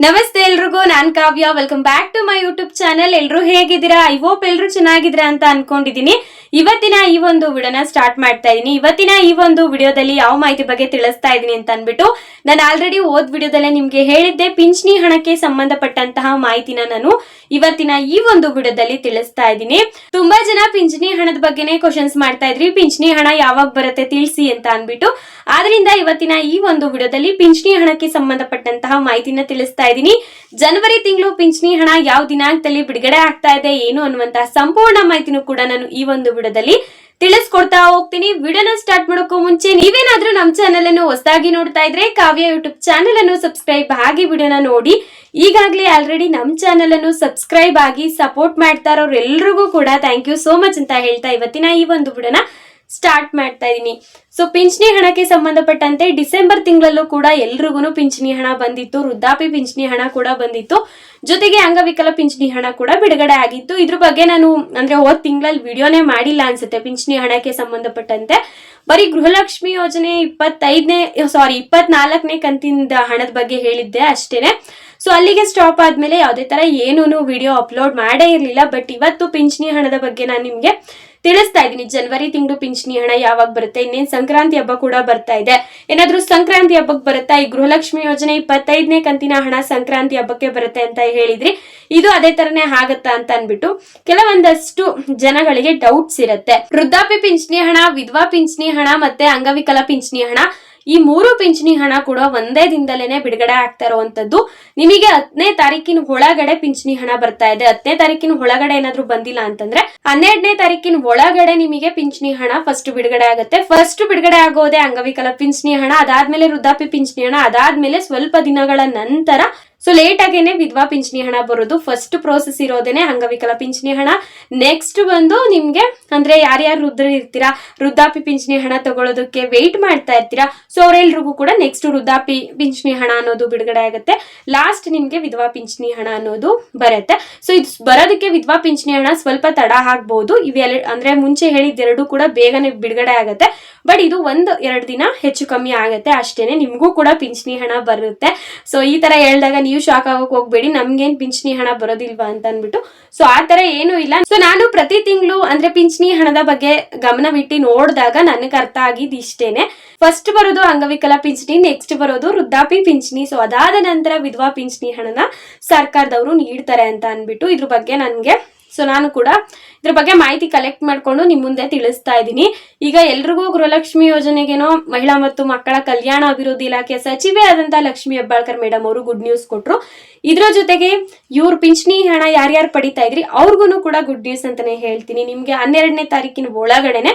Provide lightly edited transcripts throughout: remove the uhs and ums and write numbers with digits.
ನಮಸ್ತೆ ಎಲ್ರಿಗೂ, ನಾನ್ Kavya. Welcome back to my YouTube channel. ಎಲ್ರು ಹೇಗಿದ್ದೀರಾ? ಐ ಹೋಪ್ ಎಲ್ರು ಚೆನ್ನಾಗಿದ್ದೀರಾ ಅಂತ ಅನ್ಕೊಂಡಿದೀನಿ. ಇವತ್ತಿನ ಈ ಒಂದು ವಿಡಿಯೋನ ಸ್ಟಾರ್ಟ್ ಮಾಡ್ತಾ ಇದೀನಿ. ಇವತ್ತಿನ ಈ ಒಂದು ವಿಡಿಯೋದಲ್ಲಿ ಯಾವ ಮಾಹಿತಿ ಬಗ್ಗೆ ತಿಳಿಸ್ತಾ ಇದೀನಿ ಅಂತ ಅನ್ಬಿಟ್ಟು ನಾನು ಆಲ್ರೆಡಿ ವಿಡಿಯೋದಲ್ಲೇ ನಿಮ್ಗೆ ಹೇಳಿದ್ದೆ. ಪಿಂಚಣಿ ಹಣಕ್ಕೆ ಸಂಬಂಧಪಟ್ಟಂತಹ ಮಾಹಿತಿನ ನಾನು ಇವತ್ತಿನ ಈ ಒಂದು ವಿಡಿಯೋದಲ್ಲಿ ತಿಳಿಸ್ತಾ ಇದ್ದೀನಿ. ತುಂಬಾ ಜನ ಪಿಂಚಣಿ ಹಣದ ಬಗ್ಗೆನೇ ಕ್ವಶನ್ಸ್ ಮಾಡ್ತಾ ಇದ್ರಿ, ಪಿಂಚಣಿ ಹಣ ಯಾವಾಗ ಬರುತ್ತೆ ತಿಳಿಸಿ ಅಂತ ಅನ್ಬಿಟ್ಟು. ಆದ್ರಿಂದ ಇವತ್ತಿನ ಈ ಒಂದು ವಿಡಿಯೋದಲ್ಲಿ ಪಿಂಚಣಿ ಹಣಕ್ಕೆ ಸಂಬಂಧಪಟ್ಟಂತಹ ಮಾಹಿತಿನ ತಿಳಿಸ್ತಾ ಇದ್ದೀನಿ. ಜನವರಿ ತಿಂಗಳು ಪಿಂಚಣಿ ಹಣ ಯಾವ ದಿನಾಂಕದಲ್ಲಿ ಬಿಡುಗಡೆ ಆಗ್ತಾ ಇದೆ ಏನು ಅನ್ನುವಂತಹ ಸಂಪೂರ್ಣ ಮಾಹಿತಿನೂ ಕೂಡ ನಾನು ಈ ಒಂದು ವಿಡಿಯೋದಲ್ಲಿ ತಿಳಿಸ್ಕೊಡ್ತಾ ಹೋಗ್ತೀನಿ. ವಿಡಿಯೋನ ಸ್ಟಾರ್ಟ್ ಮಾಡೋಕ್ಕೂ ಮುಂಚೆ ನೀವೇನಾದ್ರೂ ನಮ್ಮ ಚಾನೆಲ್ ಅನ್ನು ಹೊಸದಾಗಿ ನೋಡ್ತಾ ಇದ್ರೆ ಕಾವ್ಯ ಯೂಟ್ಯೂಬ್ ಚಾನೆಲ್ ಅನ್ನು ಸಬ್ಸ್ಕ್ರೈಬ್ ಆಗಿ ವಿಡಿಯೋನ ನೋಡಿ. ಈಗಾಗಲೇ ಆಲ್ರೆಡಿ ನಮ್ಮ ಚಾನೆಲ್ ಅನ್ನು ಸಬ್ಸ್ಕ್ರೈಬ್ ಆಗಿ ಸಪೋರ್ಟ್ ಮಾಡ್ತಾ ಇರೋರೆಲ್ರಿಗೂ ಕೂಡ ಥ್ಯಾಂಕ್ ಯು ಸೋ ಮಚ್ ಅಂತ ಹೇಳ್ತಾ ಇವತ್ತಿನ ಈ ಒಂದು ವಿಡಿಯೋನ ಸ್ಟಾರ್ಟ್ ಮಾಡ್ತಾ ಇದೀನಿ. ಸೊ ಪಿಂಚಣಿ ಹಣಕ್ಕೆ ಸಂಬಂಧಪಟ್ಟಂತೆ ಡಿಸೆಂಬರ್ ತಿಂಗಳಲ್ಲೂ ಕೂಡ ಎಲ್ರಿಗೂ ಪಿಂಚಣಿ ಹಣ ಬಂದಿತ್ತು, ವೃದ್ಧಾಪ್ಯ ಪಿಂಚಣಿ ಹಣ ಕೂಡ ಬಂದಿತ್ತು, ಜೊತೆಗೆ ಅಂಗವಿಕಲ ಪಿಂಚಣಿ ಹಣ ಕೂಡ ಬಿಡುಗಡೆ ಆಗಿತ್ತು. ಇದ್ರ ಬಗ್ಗೆ ನಾನು ಹೋದ ತಿಂಗಳಲ್ಲಿ ವಿಡಿಯೋನೇ ಮಾಡಿಲ್ಲ ಅನ್ಸುತ್ತೆ. ಪಿಂಚಣಿ ಹಣಕ್ಕೆ ಸಂಬಂಧಪಟ್ಟಂತೆ ಬರೀ ಗೃಹಲಕ್ಷ್ಮಿ ಯೋಜನೆ 24ನೇ ಕಂತಿನ ಹಣದ ಬಗ್ಗೆ ಹೇಳಿದ್ದೆ ಅಷ್ಟೇನೆ. ಸೊ ಅಲ್ಲಿಗೆ ಸ್ಟಾಪ್ ಆದ್ಮೇಲೆ ಯಾವುದೇ ತರ ಏನೂ ವಿಡಿಯೋ ಅಪ್ಲೋಡ್ ಮಾಡೇ ಇರ್ಲಿಲ್ಲ. ಬಟ್ ಇವತ್ತು ಪಿಂಚಣಿ ಹಣದ ಬಗ್ಗೆ ನಾನು ನಿಮ್ಗೆ ತಿಳಿಸ್ತಾ ಇದ್ದೀನಿ. ಜನವರಿ ತಿಂಗಳು ಪಿಂಚಣಿ ಹಣ ಯಾವಾಗ ಬರುತ್ತೆ, ಇನ್ನೇನ್ ಸಂಕ್ರಾಂತಿ ಹಬ್ಬ ಕೂಡ ಬರ್ತಾ ಇದೆ. ಏನಾದ್ರೂ ಸಂಕ್ರಾಂತಿ ಹಬ್ಬಕ್ಕೆ ಬರುತ್ತಾ? ಈ ಗೃಹಲಕ್ಷ್ಮಿ ಯೋಜನೆ 25ನೇ ಕಂತಿನ ಹಣ ಸಂಕ್ರಾಂತಿ ಹಬ್ಬಕ್ಕೆ ಬರುತ್ತೆ ಅಂತ ಹೇಳಿದ್ರಿ. ಇದು ಅದೇ ತರನೇ ಆಗತ್ತಾ ಅಂತ ಅನ್ಬಿಟ್ಟು ಕೆಲವೊಂದಷ್ಟು ಜನಗಳಿಗೆ ಡೌಟ್ಸ್ ಇರುತ್ತೆ. ವೃದ್ಧಾಪ್ಯ ಪಿಂಚಣಿ ಹಣ, ವಿಧವಾ ಪಿಂಚಣಿ ಹಣ ಮತ್ತೆ ಅಂಗವಿಕಲ ಪಿಂಚಣಿ ಹಣ, ಈ 3 ಪಿಂಚಣಿ ಹಣ ಕೂಡ ಒಂದೇ ದಿನದಲ್ಲೇನೆ ಬಿಡುಗಡೆ ಆಗ್ತಾ ಇರುವಂತದ್ದು. ನಿಮಗೆ 10ನೇ ತಾರೀಕಿನ ಒಳಗಡೆ ಪಿಂಚಣಿ ಹಣ ಬರ್ತಾ ಇದೆ. 10ನೇ ತಾರೀಕಿನ ಒಳಗಡೆ ಏನಾದ್ರೂ ಬಂದಿಲ್ಲ ಅಂತಂದ್ರೆ 12ನೇ ತಾರೀಕಿನ ಒಳಗಡೆ ನಿಮಗೆ ಪಿಂಚಣಿ ಹಣ ಫಸ್ಟ್ ಬಿಡುಗಡೆ ಆಗುತ್ತೆ. ಫಸ್ಟ್ ಬಿಡುಗಡೆ ಆಗೋದೇ ಅಂಗವಿಕಲ ಪಿಂಚಣಿ ಹಣ, ಅದಾದ್ಮೇಲೆ ವೃದ್ಧಾಪ್ಯ ಪಿಂಚಣಿ ಹಣ, ಅದಾದ್ಮೇಲೆ ಸ್ವಲ್ಪ ದಿನಗಳ ನಂತರ ಸೊ ಲೇಟ್ ಆಗೇನೆ ವಿಧವಾ ಪಿಂಚಣಿ ಹಣ ಬರೋದು. ಫಸ್ಟ್ ಪ್ರೋಸೆಸ್ ಇರೋದೇನೆ ಅಂಗವಿಕಲ ಪಿಂಚಣಿ ಹಣ. ನೆಕ್ಸ್ಟ್ ಬಂದು ನಿಮ್ಗೆ ಯಾರ್ಯಾರು ಇರ್ತೀರಾ, ವೃದ್ಧಾಪ್ಯ ಪಿಂಚಣಿ ಹಣ ತಗೊಳ್ಳೋದಕ್ಕೆ ವೆಯ್ಟ್ ಮಾಡ್ತಾ ಇರ್ತೀರಾ, ಸೊ ಅವರೆಲ್ರಿಗೂ ಕೂಡ ನೆಕ್ಸ್ಟ್ ವೃದ್ಧಾಪ್ಯ ಪಿಂಚಣಿ ಹಣ ಅನ್ನೋದು ಬಿಡುಗಡೆ ಆಗುತ್ತೆ. ಲಾಸ್ಟ್ ನಿಮ್ಗೆ ವಿಧವಾ ಪಿಂಚಣಿ ಹಣ ಅನ್ನೋದು ಬರುತ್ತೆ. ಸೊ ಇದು ಬರೋದಕ್ಕೆ ವಿಧವಾ ಪಿಂಚಣಿ ಹಣ ಸ್ವಲ್ಪ ತಡ ಆಗ್ಬಹುದು. ಇವೆಲ್ಲ ಮುಂಚೆ ಹೇಳಿದ್ದೆರಡು ಕೂಡ ಬೇಗನೆ ಬಿಡುಗಡೆ ಆಗುತ್ತೆ. ಬಟ್ ಇದು 1-2 ದಿನ ಹೆಚ್ಚು ಕಮ್ಮಿ ಆಗುತ್ತೆ ಅಷ್ಟೇನೆ. ನಿಮ್ಗೂ ಕೂಡ ಪಿಂಚಣಿ ಹಣ ಬರುತ್ತೆ. ಸೊ ಈ ತರ ಹೇಳಿದಾಗ ನೀವು ಶಾಕ್ ಆಗೋಕ್ ಹೋಗ್ಬೇಡಿ, ನಮ್ಗೇನ್ ಪಿಂಚಣಿ ಹಣ ಬರೋದಿಲ್ವಾ ಅಂತ ಅನ್ಬಿಟ್ಟು. ಸೊ ಆ ತರ ಏನೂ ಇಲ್ಲ. ಸೊ ನಾನು ಪ್ರತಿ ತಿಂಗಳು ಪಿಂಚಣಿ ಹಣದ ಬಗ್ಗೆ ಗಮನವಿಟ್ಟು ನೋಡಿದಾಗ ನನಗೆ ಅರ್ಥ ಆಗಿದ್ದು ಇಷ್ಟೇನೆ. ಫಸ್ಟ್ ಬರೋದು ಅಂಗವಿಕಲ ಪಿಂಚಣಿ, ನೆಕ್ಸ್ಟ್ ಬರೋದು ವೃದ್ಧಾಪ್ಯ ಪಿಂಚಣಿ. ಸೊ ಅದಾದ ನಂತರ ವಿಧವಾ ಪಿಂಚಣಿ ಹಣನ ಸರ್ಕಾರದವರು ನೀಡ್ತಾರೆ ಅಂತ ಅನ್ಬಿಟ್ಟು ಇದ್ರ ಬಗ್ಗೆ ನನ್ಗೆ ನಾನು ಕೂಡ ಇದ್ರ ಬಗ್ಗೆ ಮಾಹಿತಿ ಕಲೆಕ್ಟ್ ಮಾಡ್ಕೊಂಡು ನಿಮ್ ಮುಂದೆ ತಿಳಿಸ್ತಾ ಇದ್ದೀನಿ. ಈಗ ಎಲ್ರಿಗೂ ಗೃಹಲಕ್ಷ್ಮಿ ಯೋಜನೆಗೇನೋ ಮಹಿಳಾ ಮತ್ತು ಮಕ್ಕಳ ಕಲ್ಯಾಣ ಅಭಿವೃದ್ಧಿ ಇಲಾಖೆ ಸಚಿವೆ ಆದಂತ ಲಕ್ಷ್ಮಿ ಹೆಬ್ಬಾಳ್ಕರ್ ಮೇಡಮ್ ಅವರು ಗುಡ್ ನ್ಯೂಸ್ ಕೊಟ್ರು. ಇದ್ರ ಜೊತೆಗೆ ಇವ್ರು ಪಿಂಚಣಿ ಹಣ ಯಾರ್ಯಾರು ಪಡಿತಾ ಇದ್ರಿ ಅವ್ರಿಗೂ ಕೂಡ ಗುಡ್ ನ್ಯೂಸ್ ಅಂತಾನೆ ಹೇಳ್ತೀನಿ. ನಿಮ್ಗೆ 12ನೇ ತಾರೀಕಿನ ಒಳಗಡೆನೆ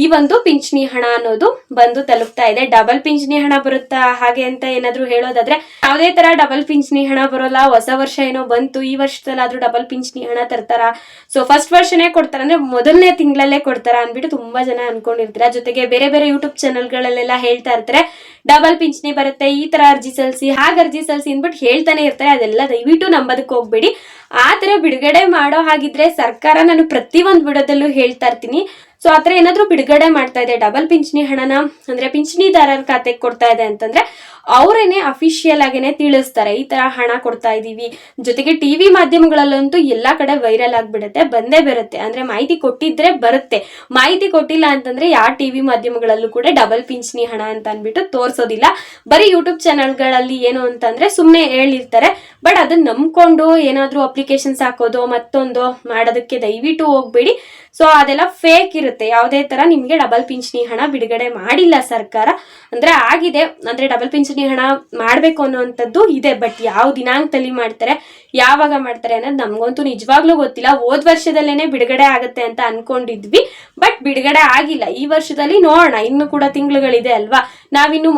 ಈ ಒಂದು ಪಿಂಚಣಿ ಹಣ ಅನ್ನೋದು ಬಂದು ತಲುಪ್ತಾ ಇದೆ. ಡಬಲ್ ಪಿಂಚಣಿ ಹಣ ಬರುತ್ತಾ ಹಾಗೆ ಅಂತ ಏನಾದ್ರು ಹೇಳೋದಾದ್ರೆ ಯಾವುದೇ ತರ ಡಬಲ್ ಪಿಂಚಣಿ ಹಣ ಬರೋಲ್ಲ. ಹೊಸ ವರ್ಷ ಏನೋ ಬಂತು, ಈ ವರ್ಷದಲ್ಲಾದ್ರೂ ಡಬಲ್ ಪಿಂಚಣಿ ಹಣ ತರ್ತಾರ, ಸೊ ಫಸ್ಟ್ ವರ್ಷನೇ ಕೊಡ್ತಾರ ಮೊದಲನೇ ತಿಂಗಳಲ್ಲೇ ಕೊಡ್ತಾರ ಅನ್ಬಿಟ್ಟು ತುಂಬಾ ಜನ ಅನ್ಕೊಂಡಿರ್ತೀರ. ಜೊತೆಗೆ ಬೇರೆ ಬೇರೆ ಯೂಟ್ಯೂಬ್ ಚಾನೆಲ್ ಗಳಲ್ಲೆಲ್ಲ ಹೇಳ್ತಾ ಇರ್ತಾರೆ ಡಬಲ್ ಪಿಂಚಣಿ ಬರುತ್ತೆ, ಈ ತರ ಅರ್ಜಿ ಸಲ್ಲಿಸಿ, ಹಾಗೆ ಅರ್ಜಿ ಸಲ್ಲಿಸಿ ಅನ್ಬಿಟ್ಟು ಹೇಳ್ತಾನೆ ಇರ್ತಾರೆ. ಅದೆಲ್ಲ ದಯವಿಟ್ಟು ನಂಬೋದಕ್ಕೆ ಹೋಗ್ಬೇಡಿ. ಆ ತರ ಬಿಡುಗಡೆ ಮಾಡೋ ಹಾಗಿದ್ರೆ ಸರ್ಕಾರ, ನಾನು ಪ್ರತಿಯೊಂದು ವಿಡಿಯೋದಲ್ಲೂ ಹೇಳ್ತಾ ಇರ್ತೀನಿ, ಸೊ ಆತರ ಏನಾದ್ರೂ ಬಿಡುಗಡೆ ಮಾಡ್ತಾ ಇದೆ ಡಬಲ್ ಪಿಂಚಣಿ ಹಣನ ಪಿಂಚಣಿದಾರರ ಖಾತೆಗೆ ಕೊಡ್ತಾ ಇದೆ ಅಂತಂದ್ರೆ ಅವರೇನೆ ಅಫಿಷಿಯಲ್ ಆಗೇನೆ ತಿಳಿಸ್ತಾರೆ ಈ ತರ ಹಣ ಕೊಡ್ತಾ ಇದೀವಿ. ಜೊತೆಗೆ ಟಿವಿ ಮಾಧ್ಯಮಗಳಲ್ಲಂತೂ ಎಲ್ಲಾ ಕಡೆ ವೈರಲ್ ಆಗ್ಬಿಡುತ್ತೆ, ಬಂದೇ ಬರುತ್ತೆ. ಮಾಹಿತಿ ಕೊಟ್ಟಿದ್ರೆ ಬರುತ್ತೆ, ಮಾಹಿತಿ ಕೊಟ್ಟಿಲ್ಲ ಅಂತಂದ್ರೆ ಯಾವ ಟಿವಿ ಮಾಧ್ಯಮಗಳಲ್ಲೂ ಕೂಡ ಡಬಲ್ ಪಿಂಚಣಿ ಹಣ ಅಂತ ಅನ್ಬಿಟ್ಟು ತೋರ್ಸೋದಿಲ್ಲ. ಬರೀ ಯೂಟ್ಯೂಬ್ ಚಾನೆಲ್ಗಳಲ್ಲಿ ಏನು ಅಂತಂದ್ರೆ ಸುಮ್ನೆ ಹೇಳಿರ್ತಾರೆ. ಬಟ್ ಅದನ್ನ ನಂಬ್ಕೊಂಡು ಏನಾದ್ರೂ ಅಪ್ಲಿಕೇಶನ್ಸ್ ಹಾಕೋದು ಮತ್ತೊಂದು ಮಾಡೋದಕ್ಕೆ ದಯವಿಟ್ಟು ಹೋಗ್ಬೇಡಿ. ಸೊ ಅದೆಲ್ಲ ಫೇಕ್ ಇರುತ್ತೆ. ಯಾವುದೇ ತರ ನಿಮ್ಗೆ ಡಬಲ್ ಪಿಂಚಣಿ ಹಣ ಬಿಡುಗಡೆ ಮಾಡಿಲ್ಲ ಸರ್ಕಾರ. ಆಗಿದೆ, ಡಬಲ್ ಪಿಂಚಣಿ ಹಣ ಮಾಡ್ಬೇಕು ಅನ್ನೋಂಥದ್ದು ಇದೆ. ಬಟ್ ಯಾವ ದಿನಾಂಕದಲ್ಲಿ ಮಾಡ್ತಾರೆ, ಯಾವಾಗ ಮಾಡ್ತಾರೆ ಅನ್ನೋದು ನಮ್ಗಂತೂ ನಿಜವಾಗ್ಲೂ ಗೊತ್ತಿಲ್ಲ. ಹೋದ್ ವರ್ಷದಲ್ಲೇನೆ ಬಿಡುಗಡೆ ಆಗುತ್ತೆ ಅಂತ ಅನ್ಕೊಂಡಿದ್ವಿ, ಬಟ್ ಬಿಡುಗಡೆ ಆಗಿಲ್ಲ. ಈ ವರ್ಷದಲ್ಲಿ ನೋಡೋಣ, ಇನ್ನು ಕೂಡ ತಿಂಗಳುಗಳಿದೆ ಅಲ್ವಾ. ನಾವಿನ್ನು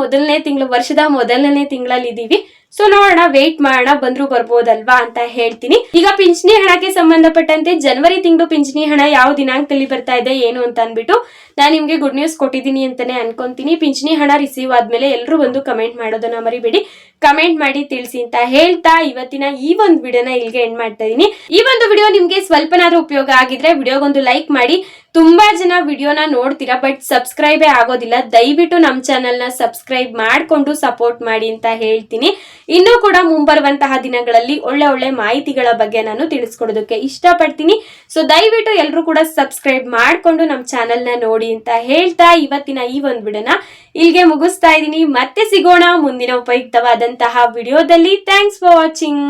ವರ್ಷದ ಮೊದಲನೇ ತಿಂಗಳಲ್ಲಿ ಇದೀವಿ. ಸೊ ನೋಡೋಣ, ವೇಟ್ ಮಾಡೋಣ, ಬಂದ್ರು ಬರ್ಬೋದಲ್ವಾ ಅಂತ ಹೇಳ್ತೀನಿ. ಈಗ ಪಿಂಚಣಿ ಹಣಕ್ಕೆ ಸಂಬಂಧಪಟ್ಟಂತೆ ಜನವರಿ ತಿಂಗಳು ಪಿಂಚಣಿ ಹಣ ಯಾವ ದಿನಾಂಕದಲ್ಲಿ ಬರ್ತಾ ಇದೆ ಏನು ಅಂತ ಅನ್ಬಿಟ್ಟು ನಾನು ನಿಮ್ಗೆ ಗುಡ್ ನ್ಯೂಸ್ ಕೊಟ್ಟಿದ್ದೀನಿ ಅಂತಾನೆ ಅನ್ಕೊಂತೀನಿ. ಪಿಂಚಣಿ ಹಣ ರಿಸೀವ್ ಆದ್ಮೇಲೆ ಎಲ್ಲರೂ ಬಂದು ಕಮೆಂಟ್ ಮಾಡೋದನ್ನ ಮರಿಬೇಡಿ, ಕಮೆಂಟ್ ಮಾಡಿ ತಿಳಿಸಿ ಅಂತ ಹೇಳ್ತಾ ಇವತ್ತಿನ ಈ ಒಂದು ವಿಡಿಯೋನ ಇಲ್ಲಿಗೆ ಎಂಡ್ ಮಾಡ್ತಾ ಇದೀನಿ. ಈ ಒಂದು ವಿಡಿಯೋ ನಿಮ್ಗೆ ಸ್ವಲ್ಪನಾದ್ರೂ ಉಪಯೋಗ ಆಗಿದ್ರೆ ವಿಡಿಯೋಗೊಂದು ಲೈಕ್ ಮಾಡಿ, ತುಂಬಾ ಜನ ವಿಡಿಯೋನ ನೋಡ್ತೀರಾ ಬಟ್ ಸಬ್ಸ್ಕ್ರೈಬೇ ಆಗೋದಿಲ್ಲ. ದಯವಿಟ್ಟು ನಮ್ಮ ಚಾನೆಲ್ನ ಸಬ್ಸ್ಕ್ರೈಬ್ ಮಾಡಿಕೊಂಡು ಸಪೋರ್ಟ್ ಮಾಡಿ ಅಂತ ಹೇಳ್ತೀನಿ. ಇನ್ನೂ ಕೂಡ ಮುಂಬರುವಂತಹ ದಿನಗಳಲ್ಲಿ ಒಳ್ಳೆ ಒಳ್ಳೆ ಮಾಹಿತಿಗಳ ಬಗ್ಗೆ ನಾನು ತಿಳಿಸ್ಕೊಡೋದಕ್ಕೆ ಇಷ್ಟಪಡ್ತೀನಿ. ಸೊ ದಯವಿಟ್ಟು ಎಲ್ಲರೂ ಕೂಡ ಸಬ್ಸ್ಕ್ರೈಬ್ ಮಾಡಿಕೊಂಡು ನಮ್ಮ ಚಾನೆಲ್ನ ನೋಡಿ ಅಂತ ಹೇಳ್ತಾ ಇವತ್ತಿನ ಈ ಒಂದು ವಿಡಿಯೋನ ಇಲ್ಲಿಗೆ ಮುಗಿಸ್ತಾ ಇದ್ದೀನಿ. ಮತ್ತೆ ಸಿಗೋಣ ಮುಂದಿನ ಉಪಯುಕ್ತವಾದಂತಹ ವಿಡಿಯೋದಲ್ಲಿ. Thanks for watching.